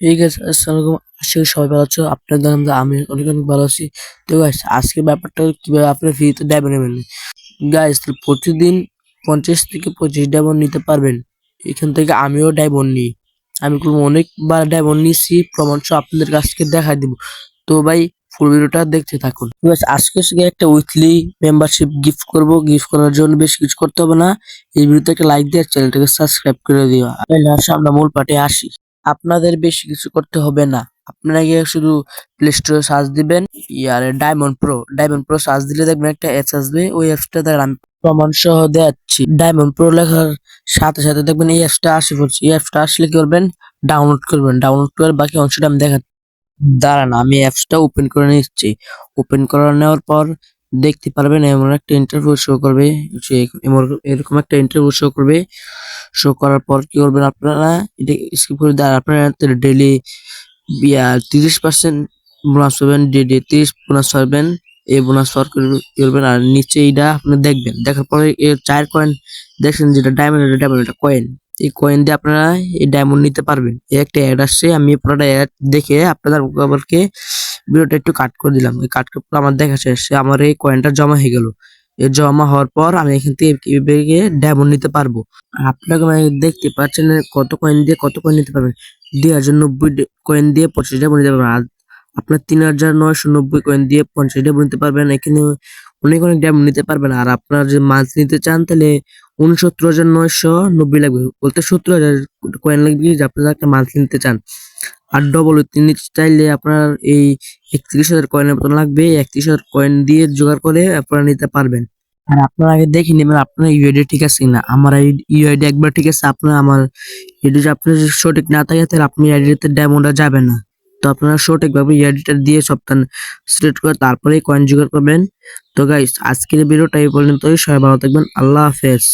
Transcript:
ঠিক আছে, আসসালামু আলাইকুম। আশা করি সবাই ভালো আছো। আপনাদের নাম আমি অনেক অনেক ভালো আছি। তো গাইস, আজকের ব্যাপারটা কিভাবে আপনার ফ্রিতে ডায়মন্ড নেবেন। গাইস, প্রতিদিন 50 থেকে 25 ডায়মন্ড নিতে পারবেন। এখান থেকে আমিও ডায়মন্ড নিই। আমি অনেকবার ডায়মন্ড নিয়েছি, প্রমাণ সহ আপনাদের কাছকে দেখাই দিব। তো ভাই, ফুল ভিডিওটা দেখতে থাকুন। গাইস, আজকে থেকে একটা উইকলি মেম্বারশিপ গিফট করব। গিফট করার জন্য বেশি কিছু করতে হবে না। এই ভিডিওতে একটা লাইক দিয়ে চ্যানেলটাকে সাবস্ক্রাইব করে দিও। তাহলে আমরা মূল পাঠে আসি। আপনাদের বেশি কিছু করতে হবে না। আপনারা গিয়ে শুধু প্লে স্টোরে সার্চ দিবেন ইয়ার ডায়মন্ড প্রো সার্চ দিলে দেখবেন একটা অ্যাপস আসবে। ওই অ্যাপসটা দ্বারা আমি প্রমাণ সহ দেখাচ্ছি। ডায়মন্ড প্রো লেখার সাথে সাথে দেখবেন এই অ্যাপসটা আসে পড়ছে। এই অ্যাপসটা আসলে কি করবেন, ডাউনলোড করবেন। ডাউনলোড করে বাকি অংশটা আমি দেখাচ্ছি। দাঁড়ান, আমি অ্যাপসটা ওপেন করে নিচ্ছি। ওপেন করে নেওয়ার পর দেখতে পারবেন এমন একটা ইন্টারভিউ শো করবে। এরকম একটা ইন্টারভিউ শো করবে। শো করার পর কি করবেন আপনারা, এটা স্কিপ করে দেন। আপনারা ডেইলি 30% বোনাস পাবেন। ডেইলি 30 বোনাস পাবেন। এই বোনাস পাওয়ার কি করবেন, আর নিচে এইটা আপনি দেখবেন। দেখার পরে এর 4 কয়েন দেখছেন, যেটা ডায়মন্ড, এটা কয়েন। এই কয়েন দিয়ে আপনারা এই ডায়মন্ড নিতে পারবেন। এই একটা অ্যাড আসছে, আমি পুরোটা অ্যাড দেখে আপনাদের ভিডিওটা একটু কাট করে দিলাম। এই কাট করে আমার দেখা শেষ, আমার এই কয়েনটা জমা হয়ে গেল। এই জমা হওয়ার পর আমি এখান থেকে ডায়মন্ড নিতে পারবো। আপনাকে দেখতে পাচ্ছেন কত কয়েন দিয়ে কত কয়েন নিতে পারবেন। 2090 কয়েন দিয়ে 25 ডায়মন্ড নিতে পারবেন। আর আপনার 3990 কয়েন দিয়ে 50 ডায়মন্ড নিতে পারবেন। এখানে অনেক অনেক ডায়মন্ড নিতে পারবেন। আর আপনার যে মান্থ নিতে চান, তাহলে 69,990 লাগবে, বলতে 70,000 কয়েন লাগবে যে আপনারা একটা মান্থ নিতে চান। আর ডবল নিতে চাইলে আপনার এই 31,000 কয়েনের মতন লাগবে। 31,000 কয়েন দিয়ে জোগাড় করে আপনারা নিতে পারবেন। আর আপনারা আগে দেখে নেবেন আপনার ইউআইডি ঠিক আছে কিনা। আমার ইউআইডি একবার ঠিক আছে, আপনার আমার ইউআইডি আপনার যদি সঠিক না থাকে তাহলে আপনি আইডিতে ডায়মন্ডটা যাবে না। তো আপনারা সঠিকভাবে ইউআইডিটা দিয়ে সবটা সিলেক্ট করে তারপরে কয়েন জোগাড় করবেন। তো গাইস, আজকের ভিডিওটা এই পর্যন্তই। সবাই ভালো থাকবেন। আল্লাহ হাফেজ।